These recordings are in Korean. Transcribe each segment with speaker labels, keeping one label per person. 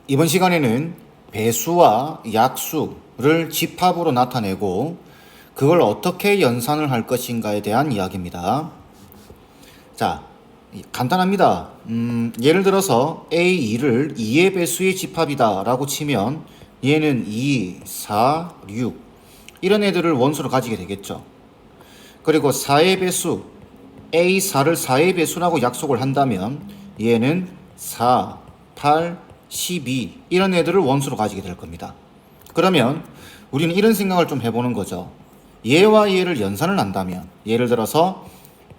Speaker 1: 이번 시간에는 배수와 약수를 집합으로 나타내고 그걸 어떻게 연산을 할 것인가에 대한 이야기입니다. 자, 간단합니다. 예를 들어서 A2를 2의 배수의 집합이다 라고 치면 얘는 2, 4, 6 이런 애들을 원수로 가지게 되겠죠. 그리고 4의 배수 A4를 4의 배수라고 약속을 한다면 얘는 4, 8, 12 이런 애들을 원수로 가지게 될 겁니다. 그러면 우리는 이런 생각을 좀 해보는 거죠. 얘와 얘를 연산을 한다면 예를 들어서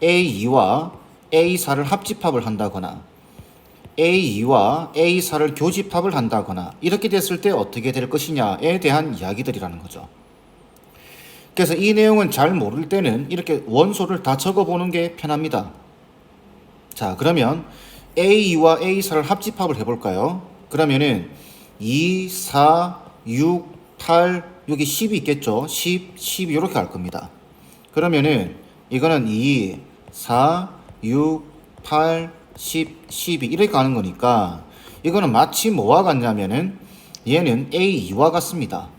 Speaker 1: A2와 A4를 합집합을 한다거나 A2와 A4를 교집합을 한다거나 이렇게 됐을 때 어떻게 될 것이냐에 대한 이야기들이라는 거죠. 그래서 이 내용은 잘 모를 때는 이렇게 원소를 다 적어보는 게 편합니다. 자, 그러면 A2와 A4를 합집합을 해볼까요? 그러면은 2, 4, 6, 8, 여기 10이 있겠죠? 10, 12 이렇게 갈 겁니다. 그러면은 이거는 2, 4, 6, 8, 10, 12 이렇게 가는 거니까 이거는 마치 뭐와 같냐면은 얘는 A2와 같습니다.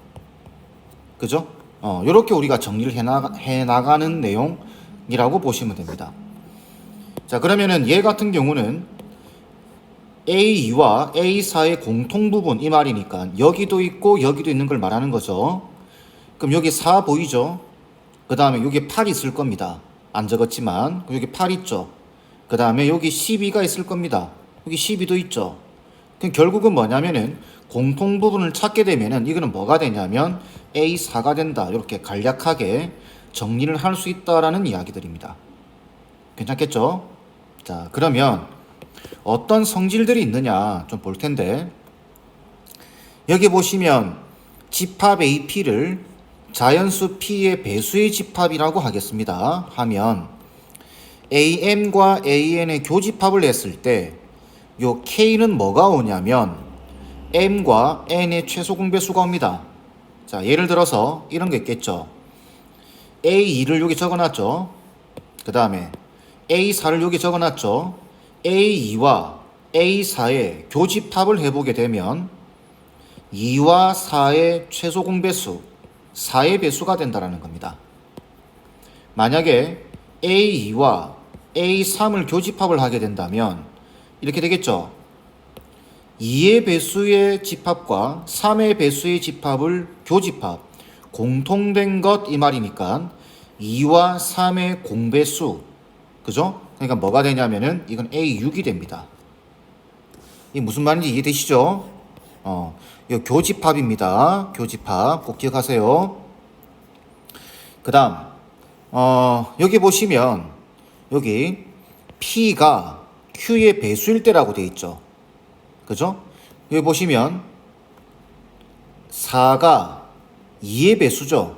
Speaker 1: 그죠? 요렇게 우리가 정리를 해나가는 내용이라고 보시면 됩니다. 자, 그러면은 얘 같은 경우는 A2와 A4의 공통 부분 이 말이니까 여기도 있고 여기도 있는 걸 말하는 거죠. 그럼 여기 4 보이죠? 그 다음에 여기 8 있을 겁니다. 안 적었지만 여기 8 있죠. 그 다음에 여기 12가 있을 겁니다. 여기 12도 있죠. 그럼 결국은 뭐냐면은 공통 부분을 찾게 되면은 이거는 뭐가 되냐면 A4가 된다. 이렇게 간략하게 정리를 할 수 있다라는 이야기들입니다. 괜찮겠죠? 자, 그러면 어떤 성질들이 있느냐 좀 볼 텐데 여기 보시면 집합 AP를 자연수 P의 배수의 집합이라고 하겠습니다. 하면 AM과 AN의 교집합을 했을 때 요 K는 뭐가 오냐면 M과 N의 최소 공배수가 옵니다. 자, 예를 들어서 이런 게 있겠죠. A2를 여기 적어놨죠. 그 다음에 A4를 여기 적어놨죠. A2와 A4의 교집합을 해보게 되면 2와 4의 최소 공배수 4의 배수가 된다는 겁니다. 만약에 A2와 A3을 교집합을 하게 된다면 이렇게 되겠죠. 2의 배수의 집합과 3의 배수의 집합을 교집합 공통된 것 이 말이니까 2와 3의 공배수 그죠? 그러니까 뭐가 되냐면은 이건 A6이 됩니다. 이게 무슨 말인지 이해되시죠? 이거 교집합입니다. 교집합 꼭 기억하세요. 그 다음 여기 보시면 여기 P가 Q의 배수일 때라고 되어 있죠. 그죠? 여기 보시면 4가 2의 배수죠.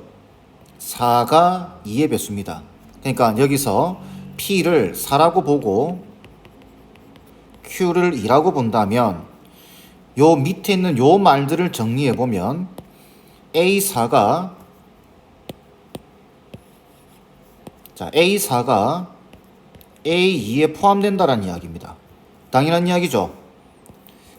Speaker 1: 4가 2의 배수입니다. 그러니까 여기서 P를 4라고 보고 Q를 2라고 본다면 요 밑에 있는 요 말들을 정리해 보면 A4가 A2에 포함된다라는 이야기입니다. 당연한 이야기죠.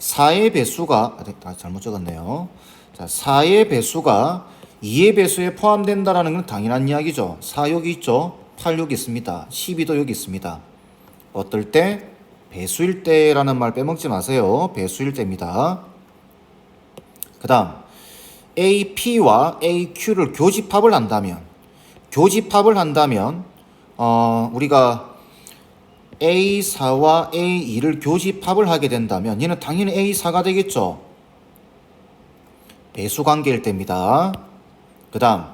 Speaker 1: 4의 배수가 잘못 적었네요. 자, 4의 배수가 2의 배수에 포함된다라는 건 당연한 이야기죠. 4 여기 있죠. 8 여기 있습니다. 12도 여기 있습니다. 어떨 때? 배수일 때라는 말 빼먹지 마세요. 배수일 때입니다. 그 다음 AP와 AQ를 교집합을 한다면 우리가 A4와 A2를 교집합을 하게 된다면 얘는 당연히 A4가 되겠죠. 배수 관계일 때입니다. 그 다음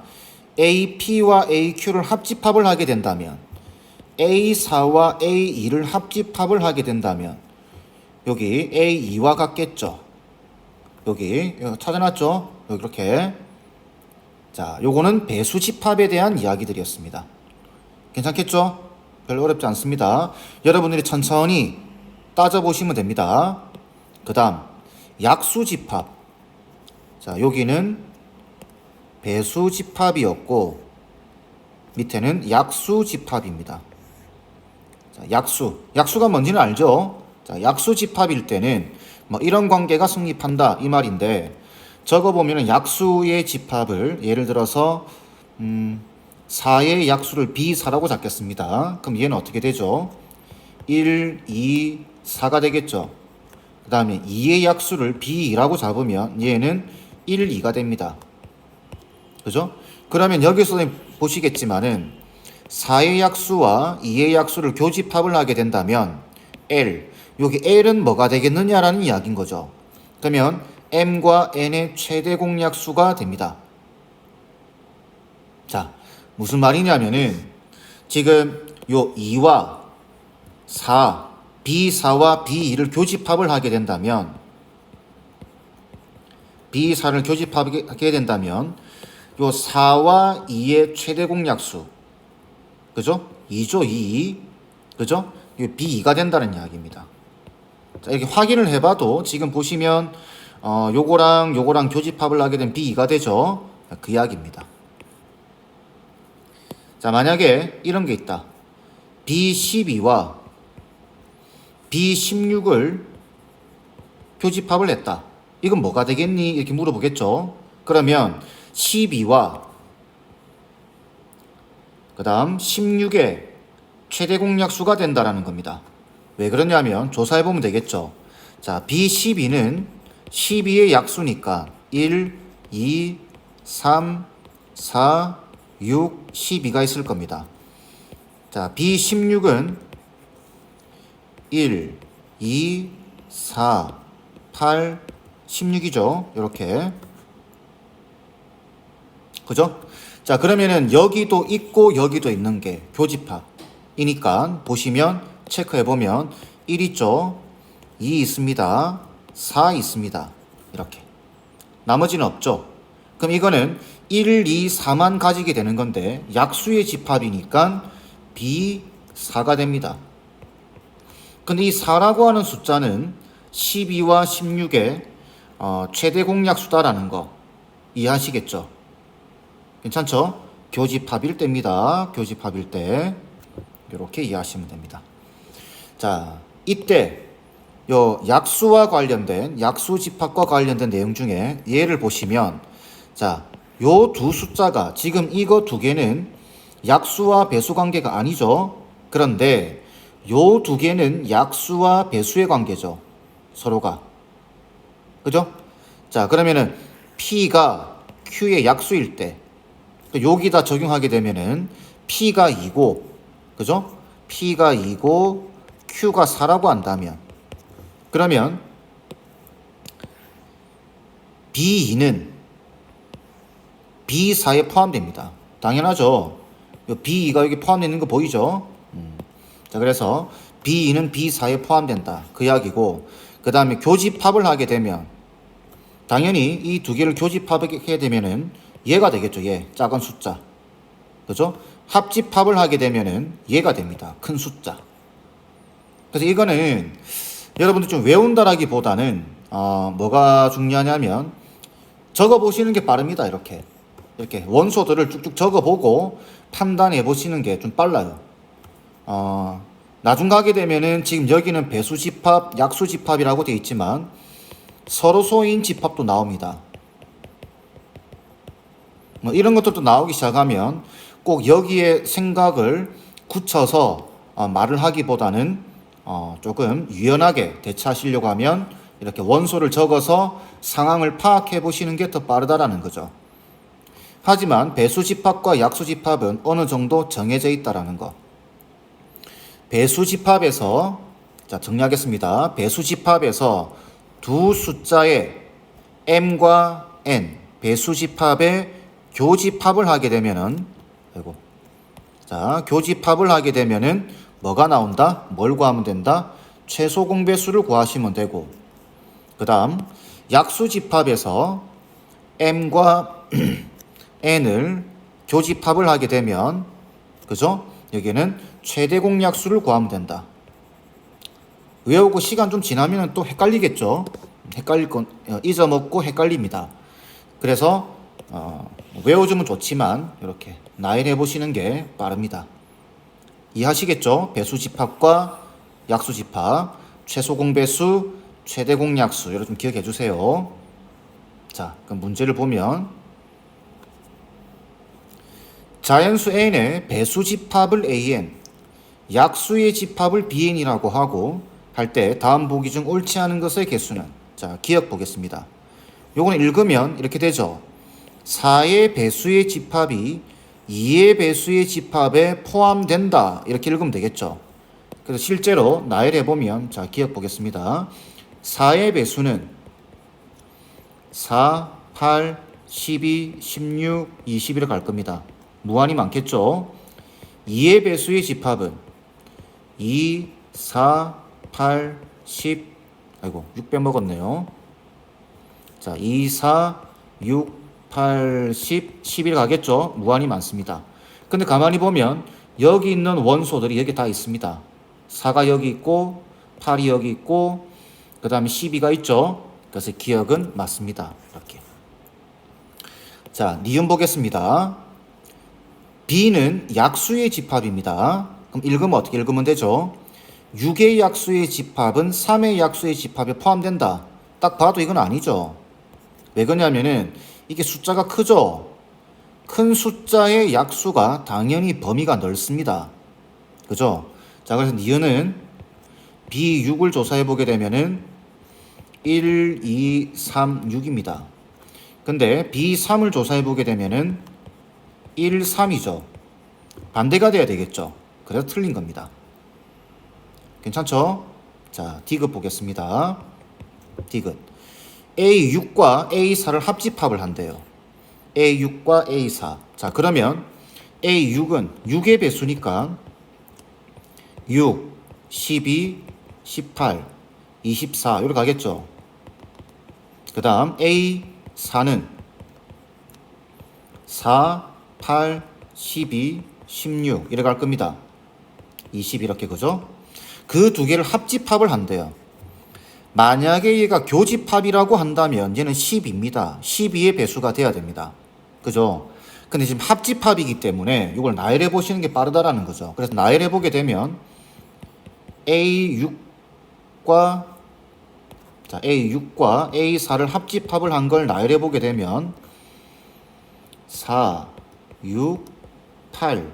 Speaker 1: AP와 AQ를 합집합을 하게 된다면 A4와 A2를 합집합을 하게 된다면 여기 A2와 같겠죠. 여기 찾아놨죠. 여기 이렇게. 자, 요거는 배수 집합에 대한 이야기들이었습니다. 괜찮겠죠? 별로 어렵지 않습니다. 여러분들이 천천히 따져보시면 됩니다. 그 다음 약수 집합. 자, 여기는 배수 집합이었고 밑에는 약수 집합입니다. 자, 약수가 뭔지는 알죠? 자, 약수 집합일 때는 뭐 이런 관계가 성립한다 이 말인데, 적어보면 약수의 집합을 예를 들어서 4의 약수를 B4라고 잡겠습니다. 그럼 얘는 어떻게 되죠? 1, 2, 4가 되겠죠. 그 다음에 2의 약수를 B2라고 잡으면 얘는 1, 2가 됩니다. 그죠? 그러면 여기서 보시겠지만은 4의 약수와 2의 약수를 교집합을 하게 된다면 L, 여기 L은 뭐가 되겠느냐라는 이야기인 거죠. 그러면 M과 N의 최대 공약수가 됩니다. 자, 무슨 말이냐면은 지금 요 2와 4, B4와 B2를 교집합을 하게 된다면 B4를 교집하게 된다면 요 4와 2의 최대 공약수, 그죠? 2죠, 2. 그죠? 이게 B2가 된다는 이야기입니다. 자, 이렇게 확인을 해봐도 지금 보시면 요거랑 교집합을 하게 되면 B2가 되죠. 그 이야기입니다. 자, 만약에 이런 게 있다. B12와 B16을 교집합을 했다. 이건 뭐가 되겠니? 이렇게 물어보겠죠. 그러면 12와 그 다음 16의 최대 공약수가 된다라는 겁니다. 왜 그러냐면 조사해보면 되겠죠. 자, B12는 12의 약수니까 1, 2, 3, 4, 6, 12가 있을 겁니다. 자, B16은 1, 2, 4, 8, 16이죠. 이렇게. 그죠? 자, 그러면은 여기도 있고 여기도 있는 게 교집합이니까 보시면 체크해보면 1 있죠. 2 있습니다. 4 있습니다. 이렇게. 나머지는 없죠. 그럼 이거는 1, 2, 4만 가지게 되는 건데 약수의 집합이니까 B4가 됩니다. 근데 이 4라고 하는 숫자는 12와 16의 최대 공약수다라는 거 이해하시겠죠? 괜찮죠? 교집합일 때입니다. 교집합일 때 이렇게 이해하시면 됩니다. 자, 이때 요 약수와 관련된 약수 집합과 관련된 내용 중에 예를 보시면, 자, 요 두 숫자가 지금 이거 두 개는 약수와 배수 관계가 아니죠. 그런데 요 두 개는 약수와 배수의 관계죠. 서로가. 그죠? 자, 그러면은 P가 Q의 약수일 때 여기다 적용하게 되면은 P가 2고, 그죠? P가 2고 Q가 4라고 한다면, 그러면 B2는 B4에 포함됩니다. 당연하죠. B2가 여기 포함되어 있는 거 보이죠? 자, 그래서 B2는 B4에 포함된다. 그 이야기고, 그 다음에 교집합을 하게 되면 당연히 이 두 개를 교집합하게 되면은 얘가 되겠죠. 얘 작은 숫자. 그죠? 합집합을 하게 되면은 얘가 됩니다. 큰 숫자. 그래서 이거는 여러분들 좀 외운다라기보다는 뭐가 중요하냐면 적어 보시는 게 빠릅니다. 이렇게 원소들을 쭉쭉 적어 보고 판단해 보시는 게 좀 빨라요. 나중 가게 되면은 지금 여기는 배수집합, 약수집합이라고 되어 있지만 서로소인 집합도 나옵니다. 뭐 이런 것들도 나오기 시작하면 꼭 여기에 생각을 굳혀서 말을 하기보다는 조금 유연하게 대처하시려고 하면 이렇게 원소를 적어서 상황을 파악해 보시는 게 더 빠르다라는 거죠. 하지만 배수집합과 약수집합은 어느 정도 정해져 있다라는 거. 배수집합에서, 자, 정리하겠습니다. 배수집합에서 두 숫자의 m과 n, 배수집합의 교집합을 하게 되면은, 교집합을 하게 되면은 뭐가 나온다? 뭘 구하면 된다? 최소 공배수를 구하시면 되고, 그 다음 약수집합에서 m과 n을 교집합을 하게 되면, 그죠? 여기는 최대 공약수를 구하면 된다. 외우고 시간 좀 지나면 또 헷갈리겠죠? 잊어먹고 헷갈립니다. 그래서 외워주면 좋지만 이렇게 나열해 보시는 게 빠릅니다. 이해하시겠죠? 배수집합과 약수집합, 최소 공배수, 최대 공약수. 이거 좀 기억해 주세요. 자, 그럼 문제를 보면 자연수 n의 배수 집합을 an, 약수의 집합을 bn이라고 하고 할 때 다음 보기 중 옳지 않은 것의 개수는, 자, 기억 보겠습니다. 요거는 읽으면 이렇게 되죠. 4의 배수의 집합이 2의 배수의 집합에 포함된다. 이렇게 읽으면 되겠죠. 그래서 실제로 나열해 보면, 자, 기억 보겠습니다. 4의 배수는 4, 8, 12, 16, 21을 갈 겁니다. 무한히 많겠죠. 2의 배수의 집합은 2, 4, 8, 10, 아이고 6 빼먹었네요. 자, 2, 4, 6, 8, 10, 11 가겠죠. 무한히 많습니다. 근데 가만히 보면 여기 있는 원소들이 여기 다 있습니다. 4가 여기 있고 8이 여기 있고 그 다음에 12가 있죠. 그래서 기억은 맞습니다. 이렇게. 자, 니은 보겠습니다. B는 약수의 집합입니다. 그럼 읽으면 어떻게 읽으면 되죠? 6의 약수의 집합은 3의 약수의 집합에 포함된다. 딱 봐도 이건 아니죠. 왜 그러냐면은 이게 숫자가 크죠. 큰 숫자의 약수가 당연히 범위가 넓습니다. 그죠? 자, 그래서 니은은 B6을 조사해 보게 되면은 1, 2, 3, 6입니다. 근데 B3을 조사해 보게 되면은 1, 3이죠. 반대가 돼야 되겠죠. 그래서 틀린 겁니다. 괜찮죠? 자, 디귿 보겠습니다. 디귿. A6과 A4를 합집합을 한대요. A6과 A4. 자, 그러면 A6은 6의 배수니까 6, 12, 18, 24 이렇게 가겠죠. 그 다음 A4는 4, 8, 12, 16 이렇게 갈 겁니다. 20 이렇게 그죠? 그 두 개를 합집합을 한대요. 만약에 얘가 교집합이라고 한다면 얘는 10입니다. 12의 배수가 돼야 됩니다. 그죠? 근데 지금 합집합이기 때문에 이걸 나열해 보시는 게 빠르다라는 거죠. 그래서 나열해 보게 되면 A6과 A4를 합집합을 한 걸 나열해 보게 되면 4, 6, 8,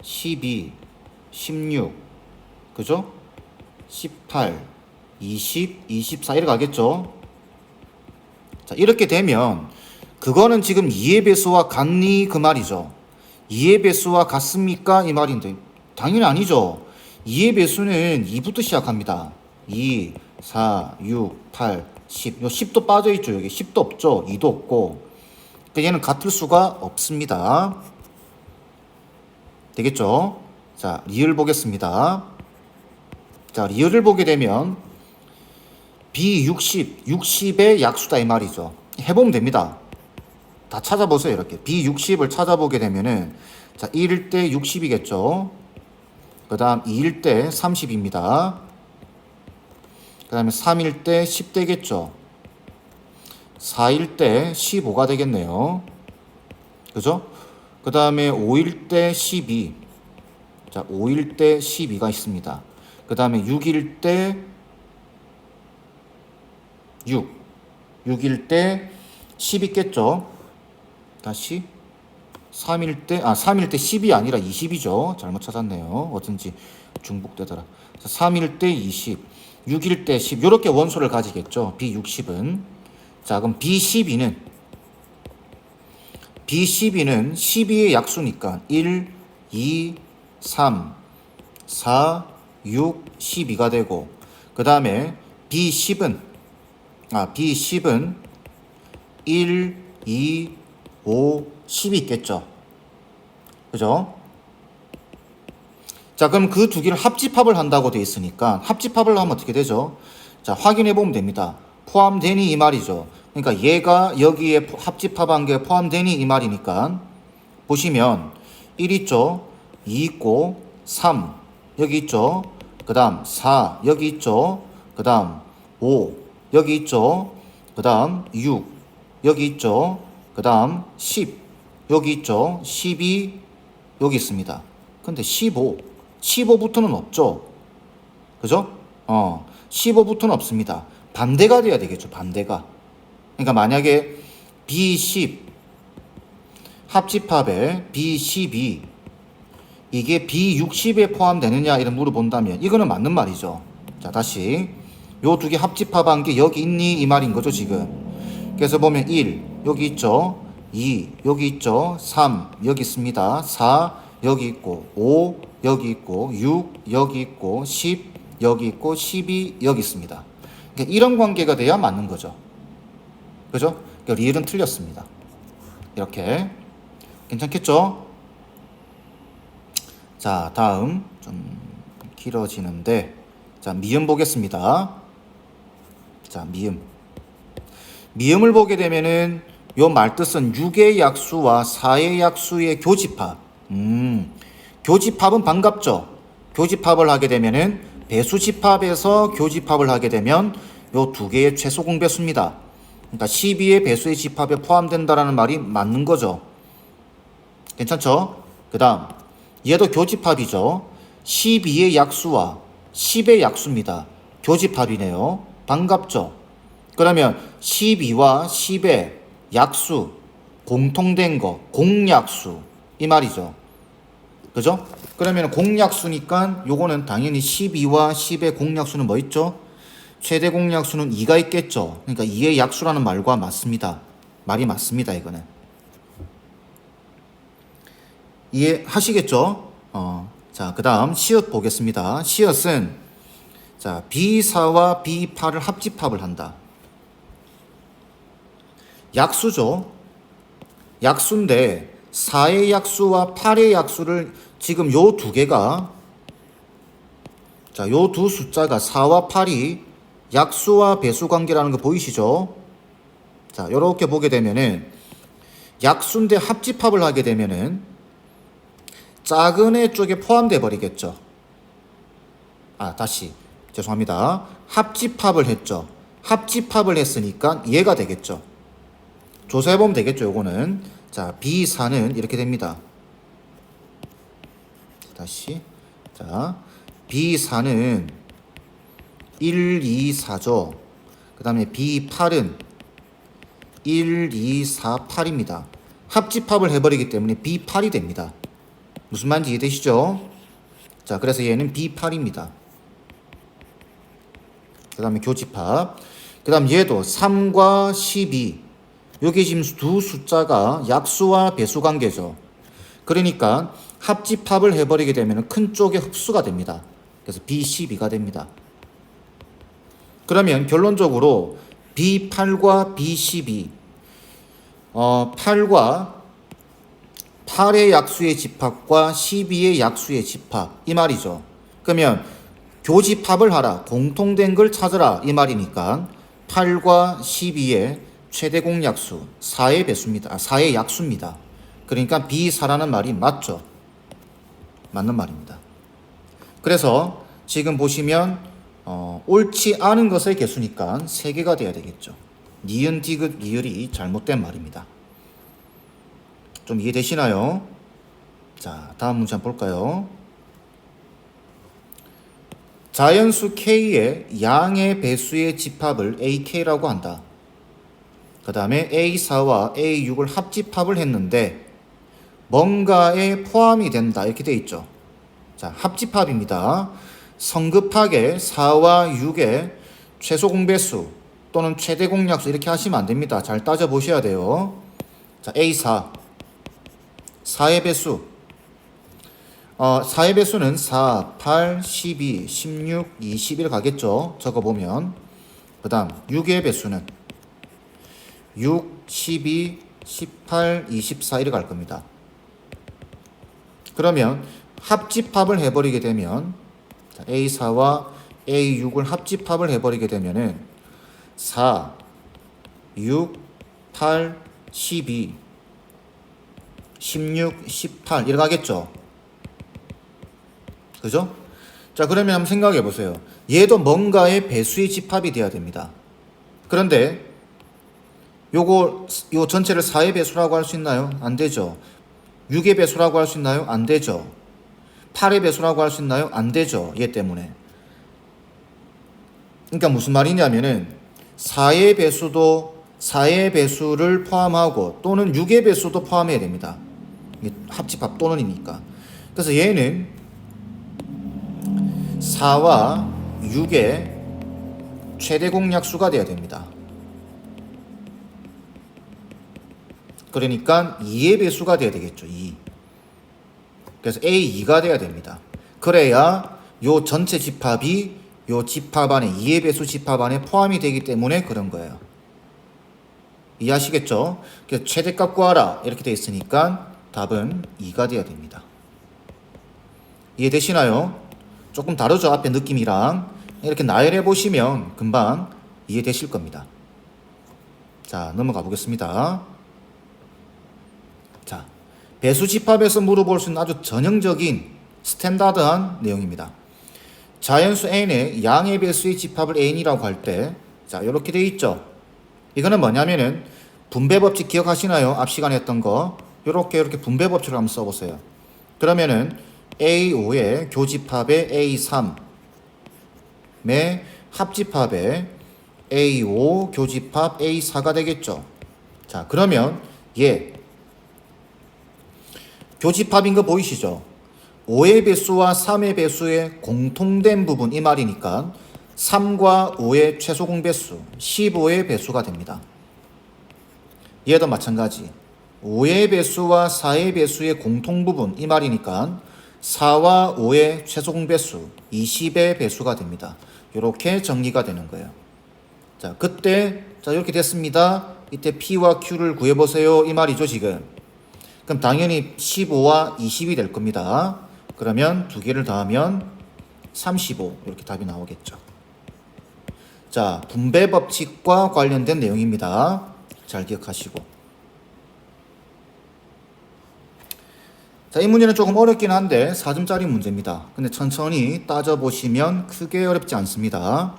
Speaker 1: 12, 16 그죠? 18, 20, 24 이렇게 가겠죠? 자, 이렇게 되면 그거는 지금 2의 배수와 같니 그 말이죠. 2의 배수와 같습니까 이 말인데 당연히 아니죠. 2의 배수는 2부터 시작합니다. 2, 4, 6, 8, 10. 요 10도 빠져있죠. 여기 10도 없죠. 2도 없고. 그러니까 얘는 같을 수가 없습니다. 되겠죠? 자, 리을 보겠습니다. 자, 리을을 보게 되면 B60, 60의 약수다 이 말이죠. 해보면 됩니다. 다 찾아보세요. 이렇게 B60을 찾아보게 되면은 자, 1일 때 60이겠죠. 그 다음 2일 때 30입니다. 그 다음에 3일 때 10 되겠죠. 4일 때 15가 되겠네요. 그죠? 그 다음에 5일 때 12. 자, 5일 때 12가 있습니다. 그 다음에 6일 때 6. 6일 때 10 있겠죠. 다시 3일 때 10이 아니라 20이죠. 잘못 찾았네요. 어쩐지 중복되더라. 3일 때 20, 6일 때 10 이렇게 원소를 가지겠죠. B60은. 자, 그럼 B12는 12의 약수니까 1, 2, 3, 4, 6, 12가 되고 그 다음에 B10은 1, 2, 5, 10이 있겠죠. 그죠? 자, 그럼 그 두 개를 합집합을 한다고 되어 있으니까 합집합을 하면 어떻게 되죠? 자, 확인해 보면 됩니다. 포함되니 이 말이죠. 그러니까 얘가 여기에 합집합한 게 포함되니 이 말이니까 보시면 1 있죠. 2 있고 3 여기 있죠. 그 다음 4 여기 있죠. 그 다음 5 여기 있죠. 그 다음 6 여기 있죠. 그 다음 10 여기 있죠. 12 여기 있습니다. 근데 15부터는 없죠. 그죠? 15부터는 없습니다. 반대가 돼야 되겠죠. 반대가. 그러니까 만약에 B10 합집합에 B12 이게 B60에 포함되느냐 이런 물어본다면 이거는 맞는 말이죠. 자, 다시 요 두 개 합집합한 게 여기 있니 이 말인 거죠 지금. 그래서 보면 1 여기 있죠, 2 여기 있죠, 3 여기 있습니다, 4 여기 있고, 5 여기 있고, 6 여기 있고, 10 여기 있고, 12 여기 있습니다. 그러니까 이런 관계가 돼야 맞는 거죠. 그죠? 그러니까 리을은 틀렸습니다. 이렇게. 괜찮겠죠? 자, 다음 좀 길어지는데, 자, 미음 보겠습니다. 자, 미음. 미음을 보게 되면은 요 말뜻은 6의 약수와 4의 약수의 교집합. 교집합은 반갑죠. 교집합을 하게 되면은 배수집합에서 교집합을 하게 되면 요 두 개의 최소 공배수입니다. 그러니까 12의 배수의 집합에 포함된다라는 말이 맞는 거죠. 괜찮죠? 그 다음 얘도 교집합이죠. 12의 약수와 10의 약수입니다. 교집합이네요. 반갑죠? 그러면 12와 10의 약수, 공통된 거, 공약수 이 말이죠. 그죠? 그러면 공약수니까 요거는 당연히 12와 10의 공약수는 뭐 있죠? 최대 공약수는 2가 있겠죠. 그러니까 2의 약수라는 말과 맞습니다. 말이 맞습니다. 이거는. 이해하시겠죠? 자, 그 다음 시옷 보겠습니다. 시옷은 자, B4와 B8을 합집합을 한다. 약수죠. 약수인데 4의 약수와 8의 약수를 지금 요 두 개가, 자, 요 두 숫자가 4와 8이 약수와 배수 관계라는 거 보이시죠? 자, 요렇게 보게 되면은 약수인데 합집합을 하게 되면은 작은 애 쪽에 포함돼 버리겠죠. 다시 죄송합니다. 합집합을 했죠. 합집합을 했으니까 얘가 되겠죠. 조사해보면 되겠죠. 요거는 자, B4는 이렇게 됩니다. 다시 자, B4는 1, 2, 4죠. 그 다음에 B8은 1, 2, 4, 8입니다. 합집합을 해버리기 때문에 B8이 됩니다. 무슨 말인지 이해되시죠? 자, 그래서 얘는 B8입니다. 그 다음에 교집합. 그 다음 얘도 3과 12. 여기 지금 두 숫자가 약수와 배수 관계죠. 그러니까 합집합을 해버리게 되면 큰 쪽에 흡수가 됩니다. 그래서 B12가 됩니다. 그러면 결론적으로 B8과 B12, 8과 8의 약수의 집합과 12의 약수의 집합 이 말이죠. 그러면 교집합을 하라, 공통된 걸 찾으라 이 말이니까 8과 12의 최대 공약수 4의 배수입니다. 4의 약수입니다. 그러니까 B4라는 말이 맞죠. 맞는 말입니다. 그래서 지금 보시면 옳지 않은 것의 개수니까 3개가 돼야 되겠죠. 니은, 디귿, 리을이 잘못된 말입니다. 좀 이해되시나요? 자, 다음 문제 한번 볼까요? 자연수 K의 양의 배수의 집합을 AK라고 한다. 그 다음에 A4와 A6을 합집합을 했는데 뭔가에 포함이 된다 이렇게 되어 있죠. 자, 합집합입니다. 성급하게 4와 6의 최소 공배수 또는 최대 공약수 이렇게 하시면 안 됩니다. 잘 따져 보셔야 돼요. 자, A4 4의 배수, 4의 배수는 4, 8, 12, 16, 21 가겠죠. 적어보면. 그 다음 6의 배수는 6, 12, 18, 24 이렇게 갈 겁니다. 그러면 합집합을 해버리게 되면 A4와 A6을 합집합을 해버리게 되면은 4, 6, 8, 12, 16, 18 이렇게 가겠죠. 그죠? 자, 그러면 한번 생각해 보세요. 얘도 뭔가의 배수의 집합이 돼야 됩니다. 그런데 요 전체를 4의 배수라고 할 수 있나요? 안 되죠. 6의 배수라고 할 수 있나요? 안 되죠. 8의 배수라고 할 수 있나요? 안 되죠. 얘 때문에. 그러니까 무슨 말이냐면은 4의 배수도 4의 배수를 포함하고 또는 6의 배수도 포함해야 됩니다. 합집합 또는이니까. 그래서 얘는 4와 6의 최대 공약수가 돼야 됩니다. 그러니까 2의 배수가 돼야 되겠죠. 2. 그래서 A2가 돼야 됩니다. 그래야 요 전체 집합이 요 집합 안에 2의 배수 집합 안에 포함이 되기 때문에 그런 거예요. 이해하시겠죠? 그래서 최대값 구하라 이렇게 되어 있으니까 답은 2가 돼야 됩니다. 이해되시나요? 조금 다르죠? 앞에 느낌이랑. 이렇게 나열해 보시면 금방 이해되실 겁니다. 자, 넘어가 보겠습니다. 자, 배수 집합에서 물어볼 수 있는 아주 전형적인 스탠다드한 내용입니다. 자연수 n의 양의 배수의 집합을 n이라고 할 때, 자, 이렇게 되어 있죠. 이거는 뭐냐면은 분배 법칙 기억하시나요? 앞 시간에 했던 거. 이렇게 분배 법칙을 한번 써보세요. 그러면은 A5의 교집합의 A3의 합집합의 A5 교집합 A4가 되겠죠. 자, 그러면 얘 교집합인 거 보이시죠? 5의 배수와 3의 배수의 공통된 부분 이 말이니까 3과 5의 최소 공배수 15의 배수가 됩니다. 얘도 마찬가지 5의 배수와 4의 배수의 공통 부분 이 말이니까 4와 5의 최소 공배수 20의 배수가 됩니다. 이렇게 정리가 되는 거예요. 자, 그때 자 이렇게 됐습니다. 이때 P와 Q를 구해보세요 이 말이죠 지금. 그럼 당연히 15와 20이 될 겁니다. 그러면 두 개를 더하면 35 이렇게 답이 나오겠죠. 자, 분배 법칙과 관련된 내용입니다. 잘 기억하시고. 자, 이 문제는 조금 어렵긴 한데 4점짜리 문제입니다. 근데 천천히 따져보시면 크게 어렵지 않습니다.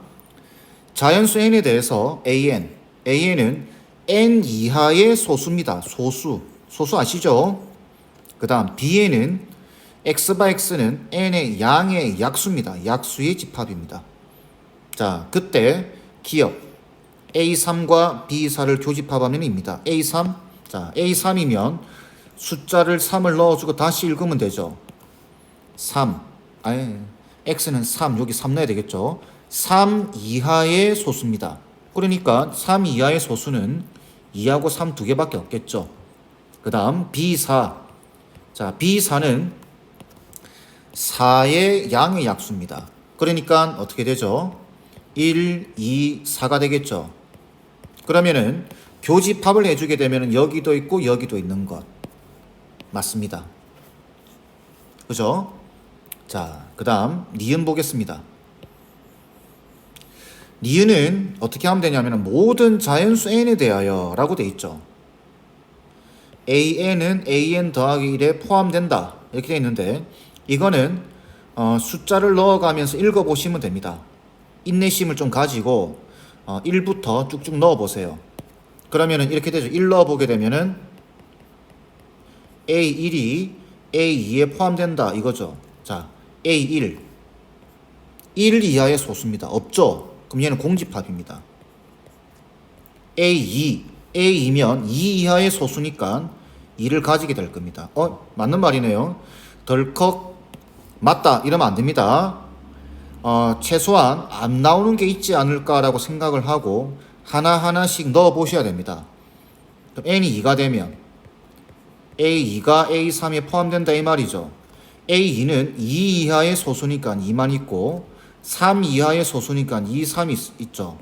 Speaker 1: 자연수 n에 대해서 an은 n 이하의 소수입니다. 소수 아시죠? 그 다음 bn은 x는 n의 양의 약수입니다. 약수의 집합입니다. 자, 그때 기억 A3과 B4를 교집합하면 입니다. A3, 자, A3이면 숫자를 3을 넣어주고 다시 읽으면 되죠. 3, X는 3, 여기 3 넣어야 되겠죠. 3 이하의 소수입니다. 그러니까 3 이하의 소수는 2하고 3 두 개밖에 없겠죠. 그 다음 B4, 자, B4는 4의 양의 약수입니다. 그러니까 어떻게 되죠? 1, 2, 4가 되겠죠. 그러면은 교집합을 해주게 되면 여기도 있고 여기도 있는 것 맞습니다. 그죠? 자, 그 다음 니은 보겠습니다. 니은은 어떻게 하면 되냐면 모든 자연수 n에 대하여 라고 돼 있죠. an은 an 더하기 1에 포함된다 이렇게 돼 있는데 이거는 숫자를 넣어가면서 읽어보시면 됩니다. 인내심을 좀 가지고 1부터 쭉쭉 넣어보세요. 그러면은 이렇게 되죠. 1 넣어보게 되면은 A1이 A2에 포함된다 이거죠. 자, A1 1 이하의 소수입니다. 없죠? 그럼 얘는 공집합입니다. A2면 2 이하의 소수니까 2를 가지게 될 겁니다. 맞는 말이네요. 덜컥 맞다 이러면 안 됩니다. 최소한 안 나오는 게 있지 않을까라고 생각을 하고 하나하나씩 넣어 보셔야 됩니다. 그럼 n이 2가 되면 A2가 A3에 포함된다 이 말이죠. A2는 2 이하의 소수니까 2만 있고 3 이하의 소수니까 2, 3이 있죠.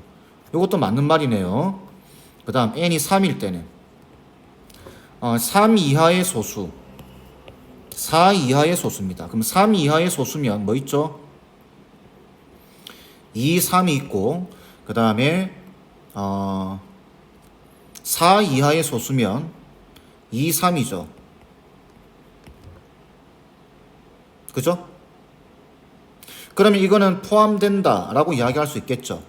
Speaker 1: 이것도 맞는 말이네요. 그 다음 n이 3일 때는 3 이하의 소수 4 이하의 소수입니다. 그럼 3 이하의 소수면 뭐 있죠? 2, 3이 있고 그 다음에 4 이하의 소수면 2, 3이죠. 그죠? 그러면 이거는 포함된다 라고 이야기할 수 있겠죠.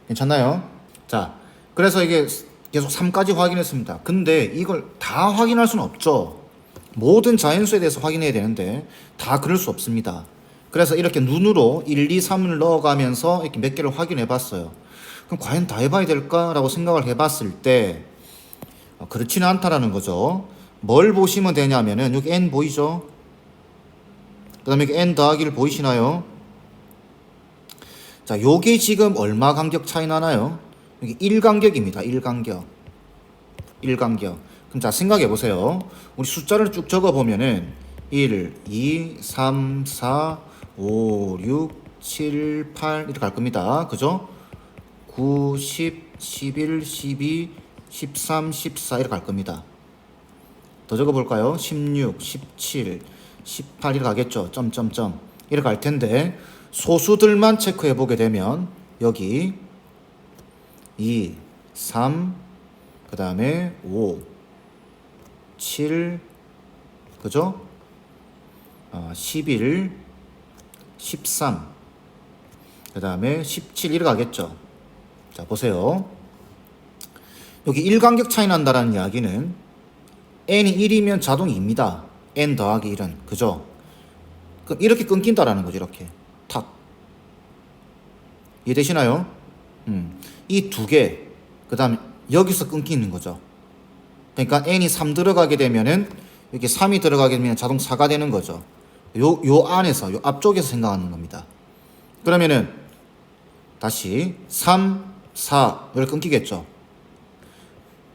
Speaker 1: 괜찮나요? 자, 그래서 이게 계속 3까지 확인했습니다. 근데 이걸 다 확인할 수는 없죠. 모든 자연수에 대해서 확인해야 되는데 다 그럴 수 없습니다. 그래서 이렇게 눈으로 1, 2, 3을 넣어가면서 이렇게 몇 개를 확인해 봤어요. 그럼 과연 다 해봐야 될까라고 생각을 해봤을 때 그렇지는 않다라는 거죠. 뭘 보시면 되냐면은 여기 n 보이죠? 그 다음에 여기 n 더하기를 보이시나요? 자, 요게 지금 얼마 간격 차이 나나요? 여기 1간격입니다. 1간격. 1간격. 그럼 자, 생각해 보세요. 우리 숫자를 쭉 적어 보면은 1, 2, 3, 4, 5, 6, 7, 8 이렇게 갈 겁니다. 그죠? 9, 10, 11, 12, 13, 14 이렇게 갈 겁니다. 더 적어 볼까요? 16, 17, 18 이렇게 가겠죠. 점점점 이렇게 갈 텐데 소수들만 체크해 보게 되면 여기 2, 3, 그 다음에 5, 7, 그죠? 11, 13, 그 다음에 17 이렇게 가겠죠. 자, 보세요. 여기 1간격 차이 난다라는 이야기는 n이 1이면 자동 2입니다. n 더하기 1은. 그죠? 그럼 이렇게 끊긴다라는 거죠. 이렇게. 탁. 이해되시나요? 이 두 개. 그 다음에 여기서 끊기는 거죠. 그러니까 n이 3 들어가게 되면은 이렇게 3이 들어가게 되면 자동 4가 되는 거죠. 요 안에서, 요 앞쪽에서 생각하는 겁니다. 그러면은 다시 3, 4 이렇게 끊기겠죠.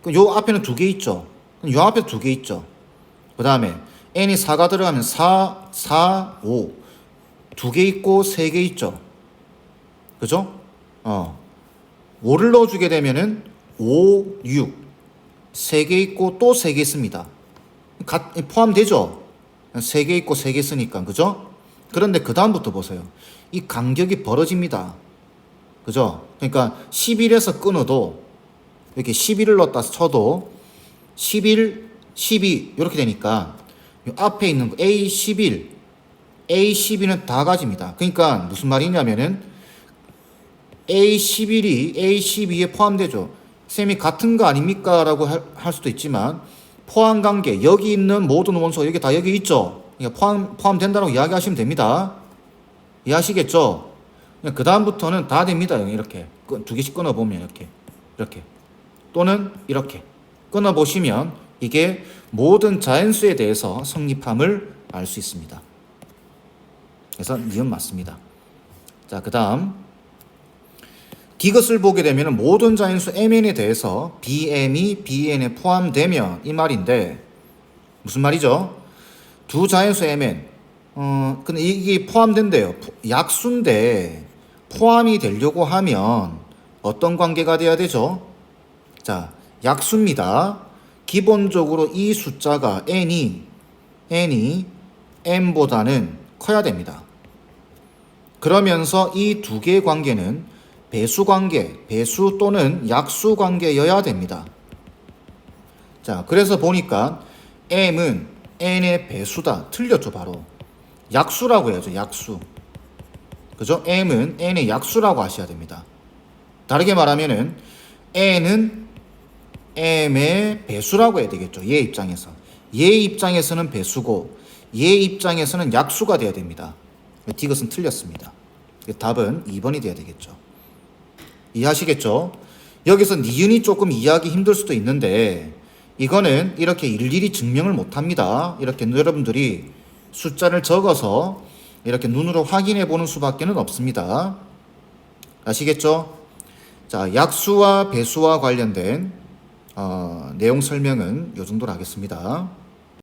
Speaker 1: 그럼 요 앞에는 두 개 있죠. 그럼 요 앞에 두 개 있죠. 그 다음에 n이 4가 들어가면 4, 4, 5 두 개 있고 세 개 있죠. 그죠? 5를 넣어주게 되면은 5, 6 세 개 있고 또 세 개 있습니다. 포함되죠? 세 개 있고 세 개 쓰니까. 그죠? 그런데 그 다음부터 보세요. 이 간격이 벌어집니다. 그죠? 그러니까 11에서 끊어도 이렇게 11을 넣었다 쳐도 11, 12 이렇게 되니까 이 앞에 있는 거 A11, A12는 다 가집니다. 그러니까 무슨 말이냐면은 A11이 A12에 포함되죠. 쌤이 같은 거 아닙니까? 라고 할 수도 있지만 포함 관계 여기 있는 모든 원소 여기 다 여기 있죠. 그러니까 포함된다고 이야기하시면 됩니다. 이해하시겠죠? 그 다음부터는 다 됩니다. 이렇게 두 개씩 끊어보면 이렇게 또는 이렇게 끊어보시면 이게 모든 자연수에 대해서 성립함을 알 수 있습니다. 그래서 니은 맞습니다. 자, 그 다음 디귿을 보게 되면 모든 자연수 mn에 대해서 bm이 bn에 포함되면 이 말인데 무슨 말이죠? 두 자연수 mn 근데 이게 포함된대요. 약수인데 포함이 되려고 하면 어떤 관계가 돼야 되죠? 자, 약수입니다. 기본적으로 이 숫자가 n이 m보다는 커야 됩니다. 그러면서 이 두 개의 관계는 배수 관계, 배수 또는 약수 관계여야 됩니다. 자, 그래서 보니까 m은 n의 배수다. 틀렸죠, 바로. 약수라고 해야죠, 약수. 그죠? m은 n의 약수라고 하셔야 됩니다. 다르게 말하면은 n은 m의 배수라고 해야 되겠죠. 얘 입장에서. 얘 입장에서는 배수고 얘 입장에서는 약수가 돼야 됩니다. 디귿은 틀렸습니다. 답은 2번이 돼야 되겠죠. 이해하시겠죠? 여기서 니은이 조금 이해하기 힘들 수도 있는데 이거는 이렇게 일일이 증명을 못합니다. 이렇게 여러분들이 숫자를 적어서 이렇게 눈으로 확인해 보는 수밖에 없습니다. 아시겠죠? 자, 약수와 배수와 관련된 내용 설명은 이 정도로 하겠습니다.